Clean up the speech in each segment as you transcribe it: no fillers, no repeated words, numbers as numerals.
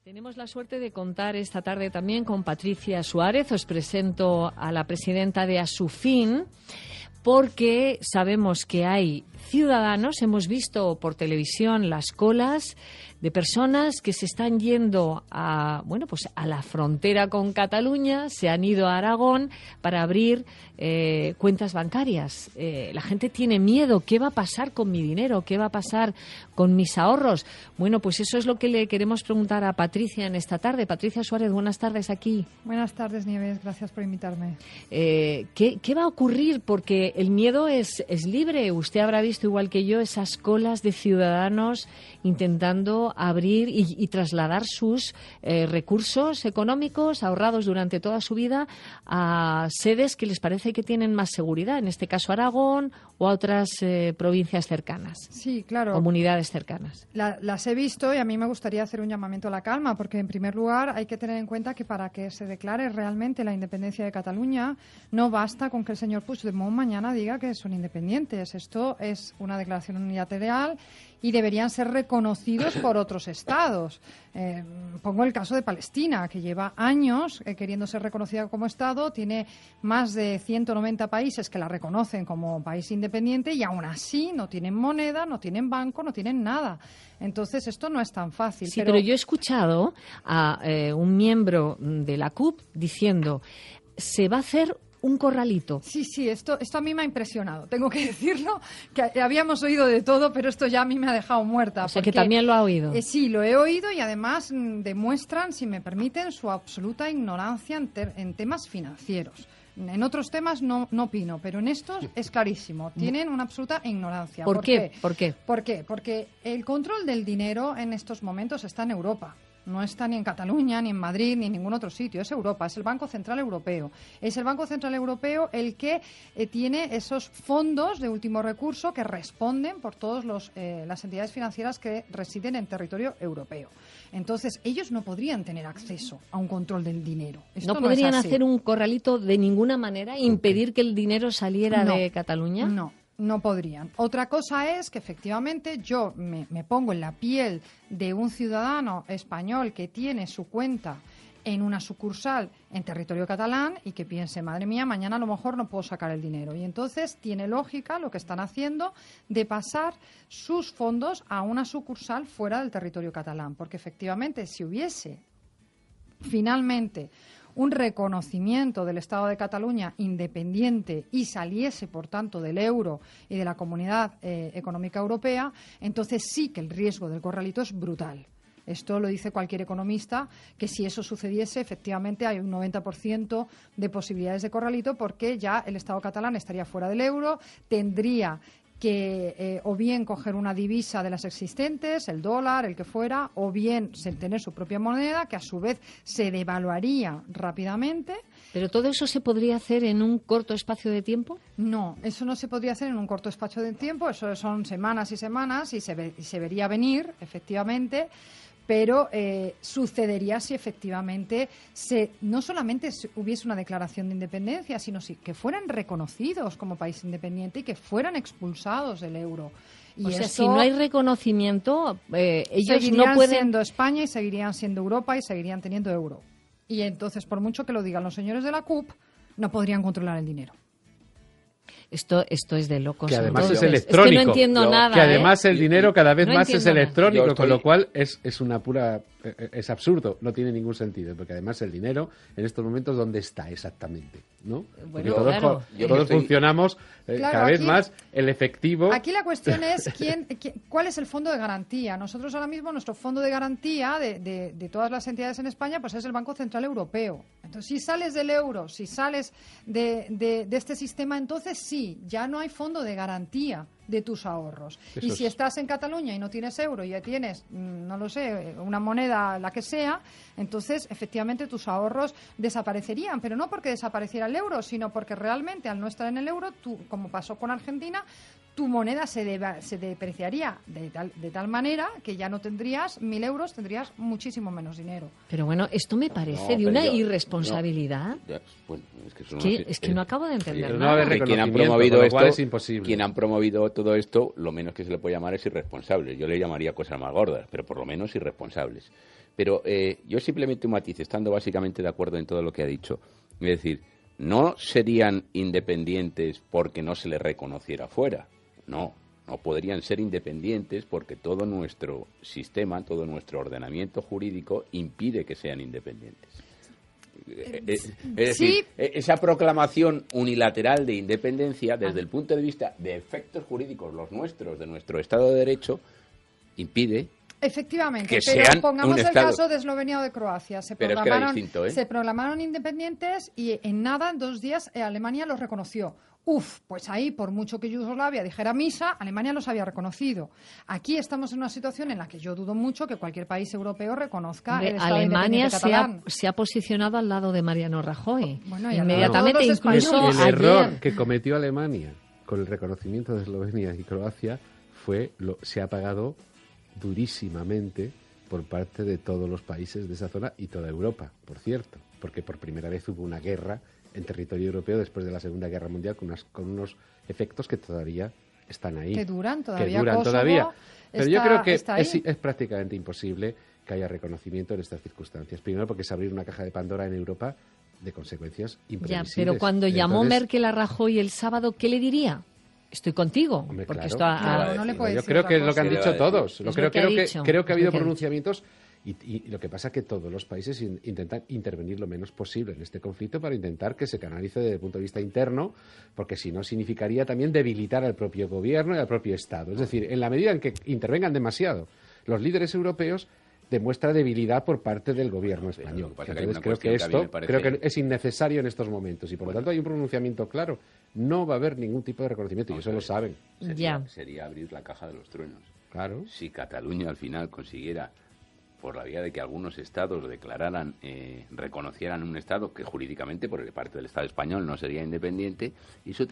Tenemos la suerte de contar esta tarde también con Patricia Suárez. Os presento a la presidenta de Asufin, porque sabemos que hay ciudadanos, hemos visto por televisión las colas de personas que se están yendo a la frontera con Cataluña, se han ido a Aragón para abrir cuentas bancarias. La gente tiene miedo. ¿Qué va a pasar con mi dinero? ¿Qué va a pasar con mis ahorros? Bueno, pues eso es lo que le queremos preguntar a Patricia en esta tarde. Patricia Suárez, buenas tardes aquí. Buenas tardes, Nieves. Gracias por invitarme. ¿Qué va a ocurrir? Porque el miedo es libre. Usted habrá visto, igual que yo, esas colas de ciudadanos intentando abrir y trasladar sus recursos económicos ahorrados durante toda su vida a sedes que les parece que tienen más seguridad, en este caso Aragón o a otras provincias cercanas. Sí, claro. Comunidades cercanas. Las he visto y a mí me gustaría hacer un llamamiento a la calma, porque en primer lugar hay que tener en cuenta que para que se declare realmente la independencia de Cataluña no basta con que el señor Puigdemont mañana diga que son independientes. Esto es una declaración unilateral y deberían ser reconocidos por otros estados. Pongo el caso de Palestina, que lleva años queriendo ser reconocida como estado, tiene más de 190 países que la reconocen como país independiente y aún así no tienen moneda, no tienen banco, no tienen nada. Entonces esto no es tan fácil. Sí, pero yo he escuchado a un miembro de la CUP diciendo: se va a hacer un corralito. Sí, esto a mí me ha impresionado. Tengo que decirlo, que habíamos oído de todo, pero esto ya a mí me ha dejado muerta. O sea, que también lo ha oído. Sí, lo he oído y además demuestran, si me permiten, su absoluta ignorancia en temas financieros. En otros temas no opino, pero en estos es clarísimo. Tienen una absoluta ignorancia. ¿Por qué? Porque el control del dinero en estos momentos está en Europa. No está ni en Cataluña, ni en Madrid, ni en ningún otro sitio. Es Europa, es el Banco Central Europeo. Es el Banco Central Europeo el que tiene esos fondos de último recurso que responden por todas las entidades financieras que residen en territorio europeo. Entonces, ellos no podrían tener acceso a un control del dinero. Esto ¿No podrían hacer un corralito de ninguna manera, impedir que el dinero saliera de Cataluña? No podrían. Otra cosa es que efectivamente yo me pongo en la piel de un ciudadano español que tiene su cuenta en una sucursal en territorio catalán y que piense: madre mía, mañana a lo mejor no puedo sacar el dinero. Y entonces tiene lógica lo que están haciendo de pasar sus fondos a una sucursal fuera del territorio catalán. Porque efectivamente, si hubiese finalmente un reconocimiento del Estado de Cataluña independiente y saliese, por tanto, del euro y de la Comunidad Económica Europea, entonces sí que el riesgo del corralito es brutal. Esto lo dice cualquier economista, que si eso sucediese, efectivamente hay un 90% de posibilidades de corralito, porque ya el Estado catalán estaría fuera del euro, tendría que o bien coger una divisa de las existentes, el dólar, el que fuera, o bien tener su propia moneda, que a su vez se devaluaría rápidamente. ¿Pero todo eso se podría hacer en un corto espacio de tiempo? No, eso no se podría hacer en un corto espacio de tiempo, eso son semanas y semanas y se vería venir, efectivamente. Pero sucedería si efectivamente no solamente hubiese una declaración de independencia, sino que fueran reconocidos como país independiente y que fueran expulsados del euro. Y o sea, si no hay reconocimiento, ellos no pueden... Seguirían siendo España y seguirían siendo Europa y seguirían teniendo euro. Y entonces, por mucho que lo digan los señores de la CUP, no podrían controlar el dinero. Esto es de locos. Que además entonces, es electrónico. Es que no entiendo nada. Que además el dinero cada vez más es electrónico, nada. con lo cual es una pura... Es absurdo, no tiene ningún sentido, porque además el dinero en estos momentos, ¿dónde está exactamente? ¿No? Porque Bueno, todos funcionamos cada vez más el efectivo. Aquí la cuestión es cuál es el fondo de garantía. Nosotros ahora mismo, nuestro fondo de garantía de todas las entidades en España, pues es el Banco Central Europeo. Entonces, si sales del euro, si sales de este sistema, entonces sí, ya no hay fondo de garantía de tus ahorros. Y si estás en Cataluña y no tienes euro y ya tienes, no lo sé, una moneda, la que sea, entonces efectivamente tus ahorros desaparecerían, pero no porque desapareciera el euro, sino porque realmente al no estar en el euro, tú, como pasó con Argentina, tu moneda se depreciaría de tal manera que ya no tendrías 1.000 euros, tendrías muchísimo menos dinero. Pero bueno, esto me parece de una irresponsabilidad. Es que no acabo de entender nada. Quien han promovido esto, es imposible. Quien han promovido todo esto, lo menos que se le puede llamar es irresponsable. Yo le llamaría cosas más gordas, pero por lo menos irresponsables. Pero yo simplemente un matiz, estando básicamente de acuerdo en todo lo que ha dicho. Es decir, no serían independientes porque no se les reconociera fuera. No podrían ser independientes porque todo nuestro sistema, todo nuestro ordenamiento jurídico impide que sean independientes. Es decir, esa proclamación unilateral de independencia, desde el punto de vista de efectos jurídicos, los nuestros, de nuestro Estado de Derecho, impide efectivamente, que pero sean pongamos un el Estado. caso de Eslovenia o de Croacia. Se proclamaron independientes y en 2 días, Alemania los reconoció. Pues ahí, por mucho que Yugoslavia dijera misa, Alemania los había reconocido. Aquí estamos en una situación en la que yo dudo mucho que cualquier país europeo reconozca el Estado Alemania catalán. se ha posicionado al lado de Mariano Rajoy. Bueno, inmediatamente, incluso el error que cometió Alemania con el reconocimiento de Eslovenia y Croacia se ha pagado durísimamente por parte de todos los países de esa zona y toda Europa, por cierto, porque por primera vez hubo una guerra en territorio europeo después de la Segunda Guerra Mundial con unos efectos que todavía están ahí. Que duran todavía. Pero yo creo que es prácticamente imposible que haya reconocimiento en estas circunstancias. Primero porque es abrir una caja de Pandora en Europa de consecuencias imprevisibles. Ya, pero cuando llamó Merkel a Rajoy el sábado, ¿qué le diría? Estoy contigo. Hombre, porque claro. no le puede yo decir creo que es lo que han cosa. dicho todos. Creo que ha habido dicho. pronunciamientos y lo que pasa es que todos los países intentan intervenir lo menos posible en este conflicto para intentar que se canalice desde el punto de vista interno, porque si no significaría también debilitar al propio gobierno y al propio Estado. Es decir, en la medida en que intervengan demasiado los líderes europeos, demuestra debilidad por parte del gobierno español. Entonces creo que es innecesario en estos momentos y por lo tanto hay un pronunciamiento claro. No va a haber ningún tipo de reconocimiento y eso lo saben. Sería abrir la caja de los truenos. Claro. Si Cataluña al final consiguiera, por la vía de que algunos estados declararan, reconocieran un estado que jurídicamente por parte del Estado español no sería independiente, eso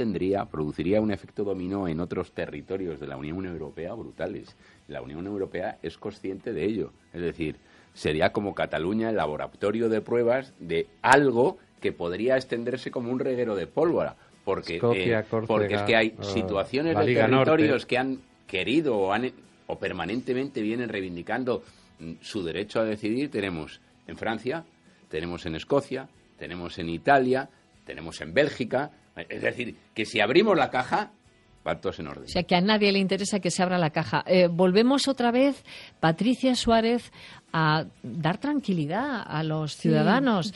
produciría un efecto dominó en otros territorios de la Unión Europea brutales. La Unión Europea es consciente de ello. Es decir, sería como Cataluña el laboratorio de pruebas de algo que podría extenderse como un reguero de pólvora. Porque es que hay situaciones de territorios Norte que han querido o permanentemente vienen reivindicando su derecho a decidir. Tenemos en Francia, tenemos en Escocia, tenemos en Italia, tenemos en Bélgica. Es decir, que si abrimos la caja, van todos en orden. O sea, que a nadie le interesa que se abra la caja. Volvemos otra vez, Patricia Suárez, a dar tranquilidad a los ciudadanos.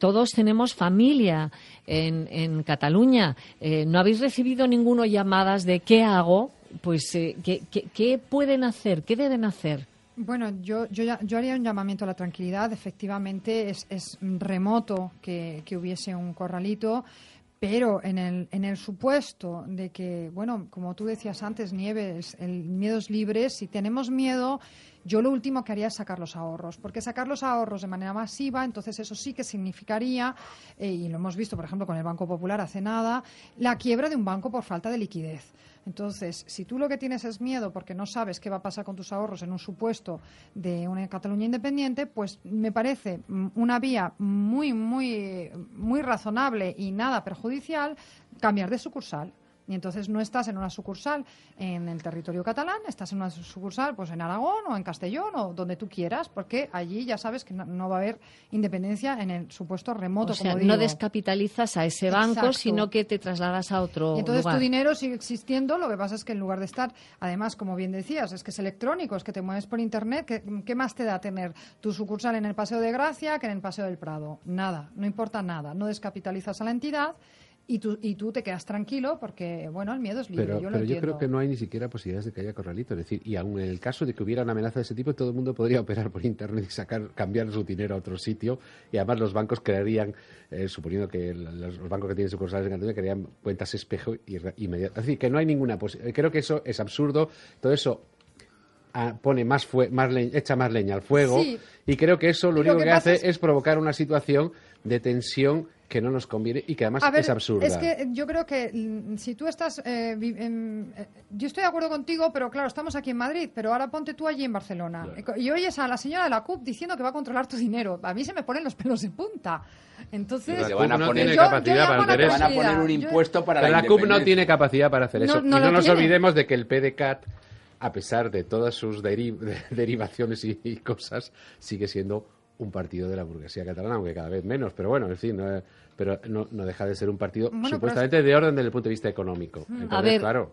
Todos tenemos familia en Cataluña. ¿No habéis recibido ninguno llamadas de qué hago? Pues, ¿qué pueden hacer? ¿Qué deben hacer? Bueno, yo haría un llamamiento a la tranquilidad. Efectivamente, es remoto que hubiese un corralito. Pero en el supuesto de que, bueno, como tú decías antes, Nieves, el miedo es libre. Si tenemos miedo, yo lo último que haría es sacar los ahorros. Porque sacar los ahorros de manera masiva, entonces eso sí que significaría, y lo hemos visto, por ejemplo, con el Banco Popular hace nada, la quiebra de un banco por falta de liquidez. Entonces, si tú lo que tienes es miedo porque no sabes qué va a pasar con tus ahorros en un supuesto de una Cataluña independiente, pues me parece una vía muy, muy, muy razonable y nada perjudicial cambiar de sucursal. Y entonces no estás en una sucursal en el territorio catalán, estás en una sucursal pues en Aragón o en Castellón o donde tú quieras, porque allí ya sabes que no va a haber independencia en el supuesto remoto, o sea, como digo. No descapitalizas a ese banco, Exacto. Sino que te trasladas a otro y entonces lugar. Tu dinero sigue existiendo, lo que pasa es que en lugar de estar, además, como bien decías, es que es electrónico, es que te mueves por Internet, ¿qué más te da tener tu sucursal en el Paseo de Gracia que en el Paseo del Prado? Nada, no importa nada, no descapitalizas a la entidad. Y tú te quedas tranquilo porque, bueno, el miedo es libre, pero yo creo que no hay ni siquiera posibilidades de que haya corralito. Es decir, y aun en el caso de que hubiera una amenaza de ese tipo, todo el mundo podría operar por Internet y cambiar su dinero a otro sitio. Y además los bancos crearían, suponiendo que los bancos que tienen sucursales en Cataluña, crearían cuentas espejo inmediatamente. Es decir, que no hay ninguna posibilidad. Creo que eso es absurdo. Todo eso pone echa más leña al fuego. Sí, y creo que eso lo único que hace es provocar una situación de tensión que no nos conviene y que además es absurda. Es que yo creo que si tú estás... yo estoy de acuerdo contigo, pero claro, estamos aquí en Madrid, pero ahora ponte tú allí en Barcelona. Claro. Y oyes a la señora de la CUP diciendo que va a controlar tu dinero. A mí se me ponen los pelos en punta. Entonces... La CUP no tiene capacidad para hacer eso. Van a poner un impuesto para la CUP no tiene capacidad para hacer eso. Y no nos olvidemos de que el PDeCAT a pesar de todas sus derivaciones y cosas, sigue siendo un partido de la burguesía catalana, aunque cada vez menos, pero bueno, en fin, pero no deja de ser un partido supuestamente de orden desde el punto de vista económico. Entonces, a ver, claro,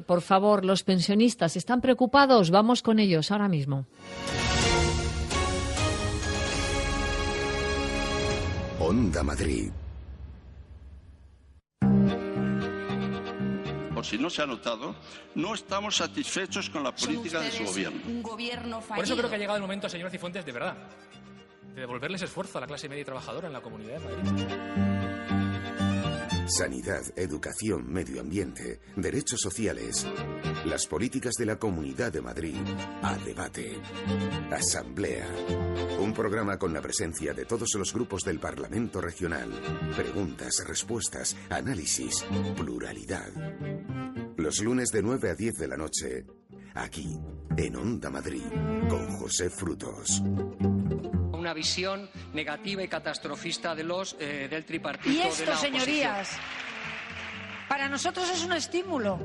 por favor, los pensionistas, ¿están preocupados? Vamos con ellos ahora mismo. Onda Madrid. Por si no se ha notado, no estamos satisfechos con la política de su gobierno. Un gobierno fallido. Por eso creo que ha llegado el momento, señor Cifuentes, de verdad, de devolverles esfuerzo a la clase media y trabajadora en la Comunidad de Madrid. Sanidad, educación, medio ambiente, derechos sociales. Las políticas de la Comunidad de Madrid a debate. Asamblea. Un programa con la presencia de todos los grupos del Parlamento Regional. Preguntas, respuestas, análisis, pluralidad. Los lunes de 9 a 10 de la noche, aquí, en Onda Madrid, con José Frutos. Una visión negativa y catastrofista de del tripartito. Y esto, de la señorías, para nosotros es un estímulo.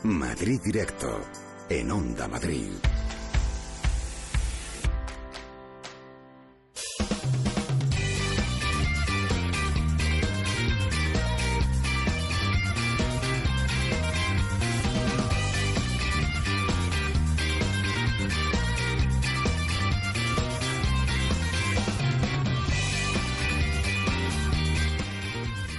Madrid Directo, en Onda Madrid.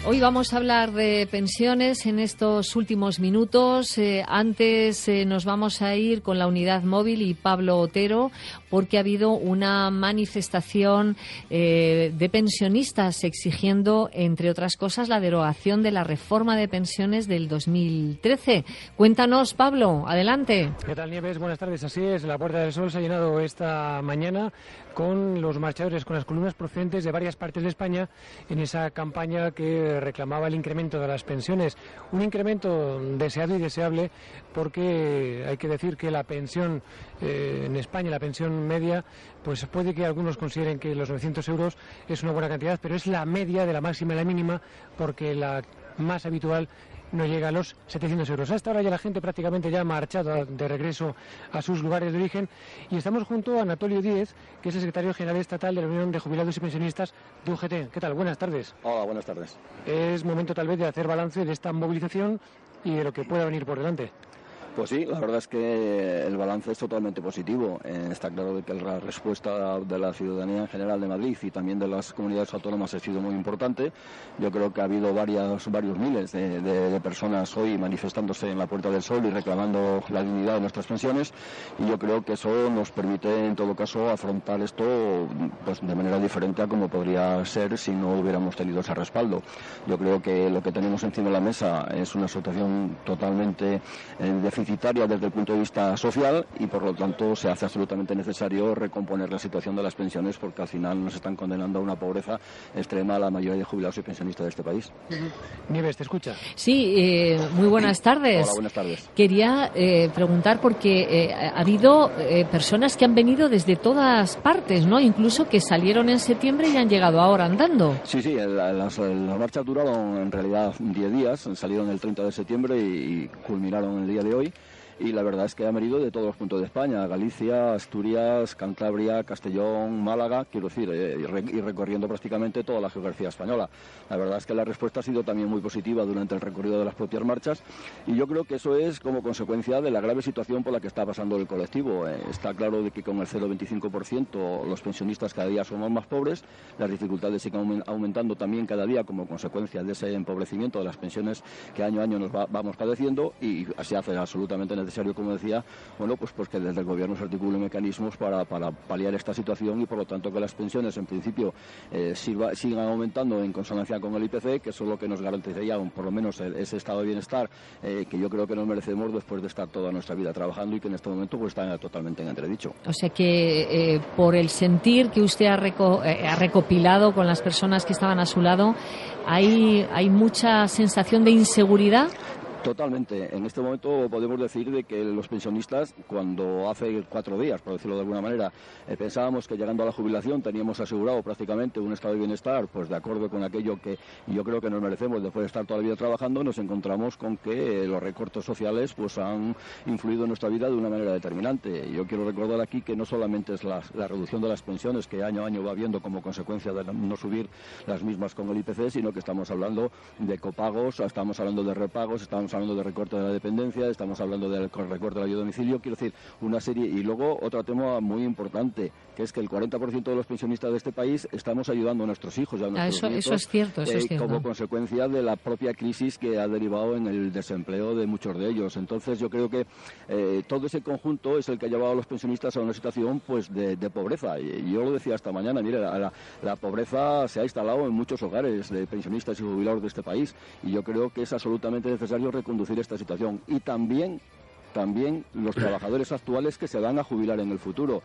Hoy vamos a hablar de pensiones en estos últimos minutos. Antes nos vamos a ir con la unidad móvil y Pablo Otero, porque ha habido una manifestación de pensionistas exigiendo, entre otras cosas, la derogación de la reforma de pensiones del 2013. Cuéntanos, Pablo, adelante. ¿Qué tal, Nieves? Buenas tardes. Así es, la Puerta del Sol se ha llenado esta mañana con los marchadores, con las columnas procedentes de varias partes de España en esa campaña que reclamaba el incremento de las pensiones. Un incremento deseado y deseable porque hay que decir que la pensión en España, la pensión media, pues puede que algunos consideren que los 900 euros es una buena cantidad, pero es la media de la máxima y la mínima, porque la más habitual no llega a los 700 euros. Hasta ahora ya la gente prácticamente ya ha marchado de regreso a sus lugares de origen y estamos junto a Anatolio Díez, que es el secretario general estatal de la Unión de Jubilados y Pensionistas de UGT. ¿Qué tal? Buenas tardes. Hola, buenas tardes. Es momento tal vez de hacer balance de esta movilización y de lo que pueda venir por delante. Pues sí, la verdad es que el balance es totalmente positivo. Está claro de que la respuesta de la ciudadanía en general de Madrid y también de las comunidades autónomas ha sido muy importante. Yo creo que ha habido varios miles de personas hoy manifestándose en la Puerta del Sol y reclamando la dignidad de nuestras pensiones, y yo creo que eso nos permite en todo caso afrontar esto pues de manera diferente a como podría ser si no hubiéramos tenido ese respaldo. Yo creo que lo que tenemos encima de la mesa es una situación totalmente deficitaria desde el punto de vista social y por lo tanto se hace absolutamente necesario recomponer la situación de las pensiones, porque al final nos están condenando a una pobreza extrema a la mayoría de jubilados y pensionistas de este país. Nieves, ¿te escucha? Sí, muy buenas tardes. Hola, buenas tardes. Quería preguntar porque ha habido personas que han venido desde todas partes, ¿no? Incluso que salieron en septiembre y han llegado ahora andando. Sí, las marchas duraron en realidad 10 días, salieron el 30 de septiembre y culminaron el día de hoy. Y la verdad es que han venido de todos los puntos de España: Galicia, Asturias, Cantabria, Castellón, Málaga, quiero decir, y recorriendo prácticamente toda la geografía española. La verdad es que la respuesta ha sido también muy positiva durante el recorrido de las propias marchas, y yo creo que eso es como consecuencia de la grave situación por la que está pasando el colectivo. Está claro de que con el 0,25% los pensionistas cada día somos más pobres, las dificultades siguen aumentando también cada día como consecuencia de ese empobrecimiento de las pensiones que año a año nos vamos padeciendo, y se hace absolutamente necesario, como decía, pues que desde el gobierno se articulen mecanismos para paliar esta situación y por lo tanto que las pensiones en principio sigan aumentando en consonancia con el IPC, que eso es lo que nos garantizaría por lo menos ese estado de bienestar que yo creo que nos merecemos después de estar toda nuestra vida trabajando y que en este momento pues está totalmente en entredicho. O sea que por el sentir que usted ha recopilado con las personas que estaban a su lado, ¿hay mucha sensación de inseguridad? Totalmente. En este momento podemos decir de que los pensionistas, cuando hace 4 días, por decirlo de alguna manera, pensábamos que llegando a la jubilación teníamos asegurado prácticamente un estado de bienestar, pues de acuerdo con aquello que yo creo que nos merecemos después de estar toda la vida trabajando, nos encontramos con que los recortes sociales pues han influido en nuestra vida de una manera determinante. Yo quiero recordar aquí que no solamente es la reducción de las pensiones, que año a año va habiendo como consecuencia de no subir las mismas con el IPC, sino que estamos hablando de copagos, estamos hablando de repagos, estamos hablando de recorte de la dependencia, estamos hablando del recorte de la ayuda a domicilio, quiero decir, una serie. Y luego otro tema muy importante, que es que el 40% de los pensionistas de este país estamos ayudando a nuestros hijos y a nuestros nietos, eso es cierto. como consecuencia de la propia crisis que ha derivado en el desempleo de muchos de ellos. Entonces yo creo que todo ese conjunto es el que ha llevado a los pensionistas a una situación pues de pobreza. Y yo lo decía esta mañana, mire, la pobreza se ha instalado en muchos hogares de pensionistas y jubilados de este país, y yo creo que es absolutamente necesario reconducir esta situación. Y también los trabajadores actuales que se van a jubilar en el futuro.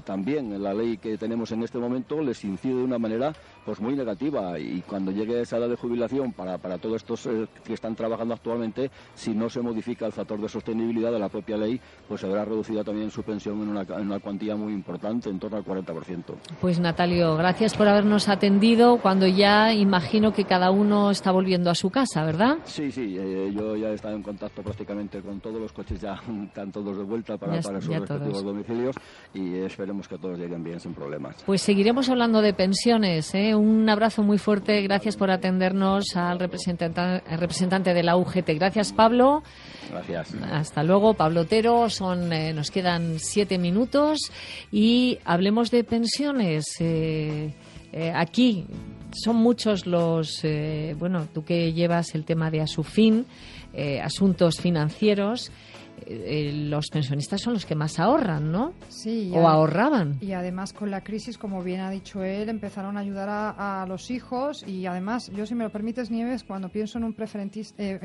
También la ley que tenemos en este momento les incide de una manera pues muy negativa, y cuando llegue esa edad de jubilación para todos estos que están trabajando actualmente, si no se modifica el factor de sostenibilidad de la propia ley, pues se verá reducida también su pensión en una cuantía muy importante, en torno al 40%. Pues Natalio, gracias por habernos atendido cuando ya imagino que cada uno está volviendo a su casa, ¿verdad? Sí, yo ya he estado en contacto prácticamente con todos los coches, ya están todos de vuelta para sus respectivos domicilios, y esperemos que todos lleguen bien sin problemas. Pues seguiremos hablando de pensiones, ¿eh? Un abrazo muy fuerte, gracias por atendernos al representante de la UGT. Gracias, Pablo. Gracias. Hasta luego, Pablo Otero. Nos quedan 7 minutos y hablemos de pensiones. Aquí son muchos los... tú que llevas el tema de Asufin, asuntos financieros, los pensionistas son los que más ahorran, ¿no? Sí. O ahorraban. Y además con la crisis, como bien ha dicho él, empezaron a ayudar a los hijos, y además, yo si me lo permites, Nieves, cuando pienso en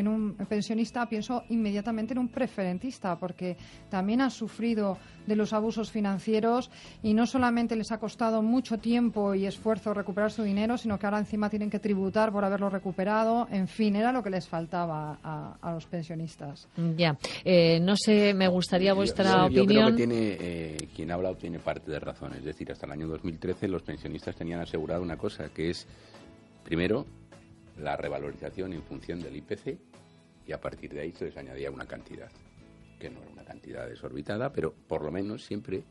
un pensionista, pienso inmediatamente en un preferentista, porque también han sufrido de los abusos financieros y no solamente les ha costado mucho tiempo y esfuerzo recuperar su dinero, sino que ahora encima tienen que tributar por haberlo recuperado. En fin, era lo que les faltaba a los pensionistas. Ya. No sé, me gustaría vuestra opinión. Yo creo que quien ha hablado tiene parte de razón. Es decir, hasta el año 2013 los pensionistas tenían asegurado una cosa, que es, primero, la revalorización en función del IPC, y a partir de ahí se les añadía una cantidad, que no era una cantidad desorbitada, pero por lo menos siempre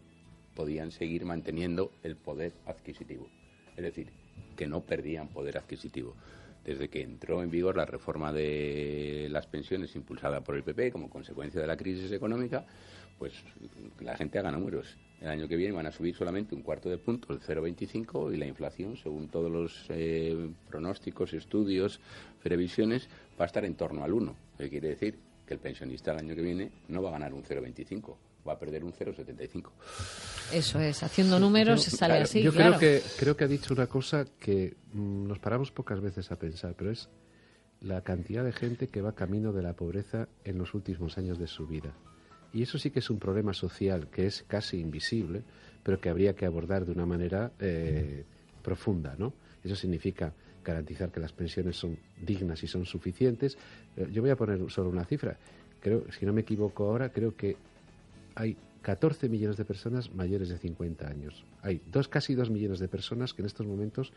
podían seguir manteniendo el poder adquisitivo. Es decir, que no perdían poder adquisitivo. Desde que entró en vigor la reforma de las pensiones impulsada por el PP como consecuencia de la crisis económica, pues la gente haga números. El año que viene van a subir solamente 1/4 de punto, el 0,25, y la inflación, según todos los pronósticos, estudios, previsiones, va a estar en torno al 1. Eso quiere decir que el pensionista el año que viene no va a ganar un 0,25. Va a perder un 0,75. Eso es, haciendo números sale así, yo claro. creo que ha dicho una cosa que nos paramos pocas veces a pensar, pero es la cantidad de gente que va camino de la pobreza en los últimos años de su vida. Y eso sí que es un problema social que es casi invisible, pero que habría que abordar de una manera profunda, ¿no? Eso significa garantizar que las pensiones son dignas y son suficientes. Yo voy a poner solo una cifra. Creo, si no me equivoco ahora, creo que hay 14 millones de personas mayores de 50 años. Hay casi 2 millones de personas que en estos momentos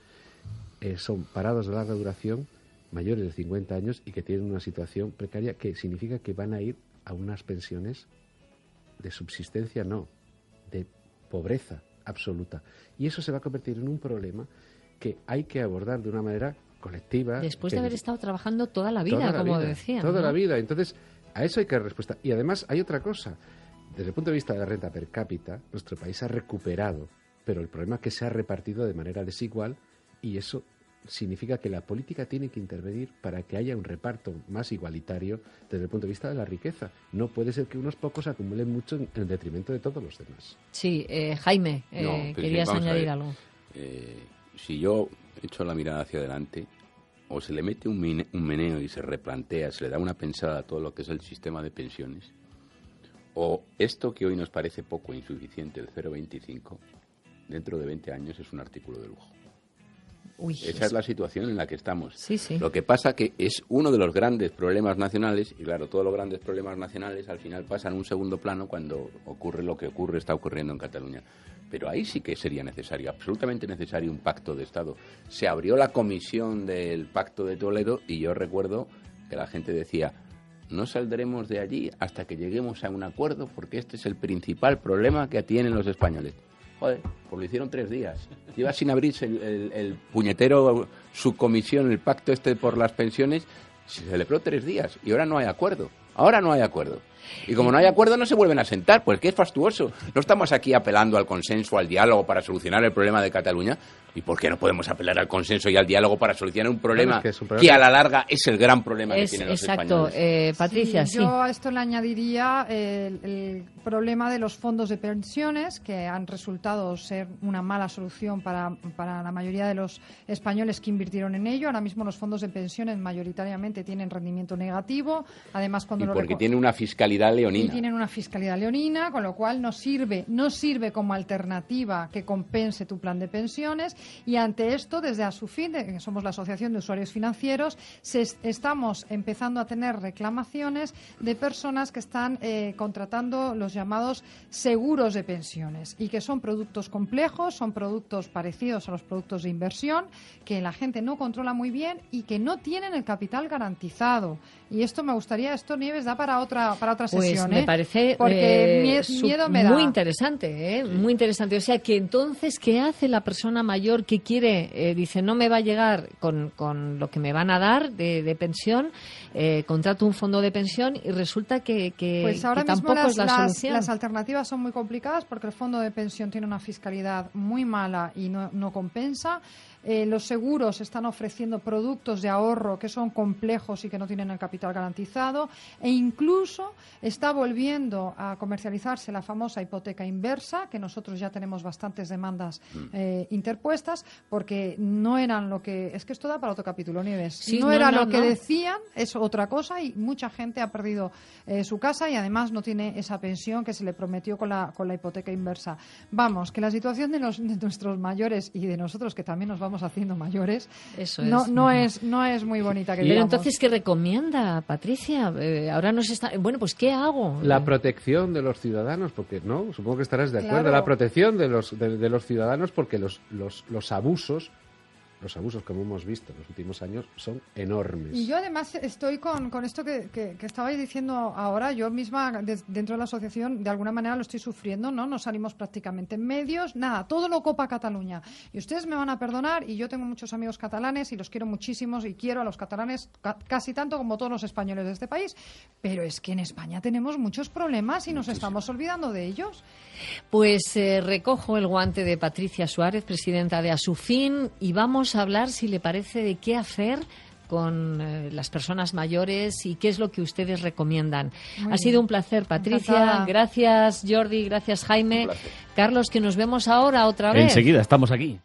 son parados de larga duración, mayores de 50 años, y que tienen una situación precaria, que significa que van a ir a unas pensiones de subsistencia, no, de pobreza absoluta. Y eso se va a convertir en un problema que hay que abordar de una manera colectiva. Después de haber estado trabajando toda la vida, como decían. Toda ¿no? la vida. Entonces, a eso hay que dar respuesta. Y además hay otra cosa. Desde el punto de vista de la renta per cápita, nuestro país ha recuperado, pero el problema es que se ha repartido de manera desigual, y eso significa que la política tiene que intervenir para que haya un reparto más igualitario desde el punto de vista de la riqueza. No puede ser que unos pocos acumulen mucho en detrimento de todos los demás. Sí, Jaime, querías añadir algo. Si yo echo la mirada hacia adelante, o se le mete un meneo y se replantea, se le da una pensada a todo lo que es el sistema de pensiones, o esto que hoy nos parece poco e insuficiente, el 0,25, dentro de 20 años es un artículo de lujo. Esa es la situación en la que estamos. Sí, sí. Lo que pasa que es uno de los grandes problemas nacionales, y claro, todos los grandes problemas nacionales al final pasan a un segundo plano cuando ocurre lo que está ocurriendo en Cataluña. Pero ahí sí que sería necesario, absolutamente necesario, un pacto de Estado. Se abrió la comisión del Pacto de Toledo y yo recuerdo que la gente decía: no saldremos de allí hasta que lleguemos a un acuerdo, porque este es el principal problema que tienen los españoles. Joder, pues lo hicieron 3 días. Lleva sin abrirse el puñetero subcomisión, el pacto por las pensiones, se celebró 3 días y ahora no hay acuerdo. Y como no hay acuerdo, no se vuelven a sentar, pues que es fastuoso. No estamos aquí apelando al consenso, al diálogo para solucionar el problema de Cataluña. ¿Y por qué no podemos apelar al consenso y al diálogo para solucionar un problema que a la larga es el gran problema que tienen los españoles? Exacto. Patricia, sí. Yo a esto le añadiría el problema de los fondos de pensiones, que han resultado ser una mala solución para la mayoría de los españoles que invirtieron en ello. Ahora mismo los fondos de pensiones mayoritariamente tienen rendimiento negativo. Además, porque tienen una fiscalidad leonina. Y tienen una fiscalidad leonina, con lo cual no sirve como alternativa que compense tu plan de pensiones. Y ante esto, desde Asufin, que somos la Asociación de Usuarios Financieros, estamos empezando a tener reclamaciones de personas que están contratando los llamados seguros de pensiones, y que son productos complejos, son productos parecidos a los productos de inversión, que la gente no controla muy bien y que no tienen el capital garantizado. Y esto me gustaría, Nieves, da para otra sesión. Me parece porque miedo me da. Muy interesante, muy interesante. O sea, que entonces, ¿qué hace la persona mayor que quiere, dice, no me va a llegar con lo que me van a dar de pensión, contrato un fondo de pensión y resulta que pues ahora que mismo tampoco es la solución? Las alternativas son muy complicadas porque el fondo de pensión tiene una fiscalidad muy mala y no compensa. Los seguros están ofreciendo productos de ahorro que son complejos y que no tienen el capital garantizado, e incluso está volviendo a comercializarse la famosa hipoteca inversa, que nosotros ya tenemos bastantes demandas interpuestas, porque no eran lo que... Es que esto da para otro capítulo, Nieves. Sí, no era lo que decían, es otra cosa, y mucha gente ha perdido su casa y además no tiene esa pensión que se le prometió con la hipoteca inversa. Vamos, que la situación de nuestros mayores y de nosotros, que también nos vamos haciendo mayores, no es muy bonita. Pero entonces, ¿qué recomienda, Patricia? Ahora nos está... Bueno, pues ¿qué hago? La protección de los ciudadanos, porque no, supongo que estarás de acuerdo. Claro. La protección de los ciudadanos, porque los abusos, como hemos visto en los últimos años, son enormes. Y yo además estoy con esto que estabais diciendo ahora. Yo misma, dentro de la asociación, de alguna manera lo estoy sufriendo, ¿no? No salimos prácticamente en medios, nada, todo lo copa Cataluña. Y ustedes me van a perdonar, y yo tengo muchos amigos catalanes y los quiero muchísimos, y quiero a los catalanes casi tanto como todos los españoles de este país. Pero es que en España tenemos muchos problemas y nos estamos olvidando de ellos. Pues recojo el guante de Patricia Suárez, presidenta de Asufin, y vamos a hablar, si le parece, de qué hacer con las personas mayores y qué es lo que ustedes recomiendan. Ha sido un placer, Patricia. Encantada. Gracias, Jordi. Gracias, Jaime. Carlos, que nos vemos ahora otra vez. Enseguida, estamos aquí.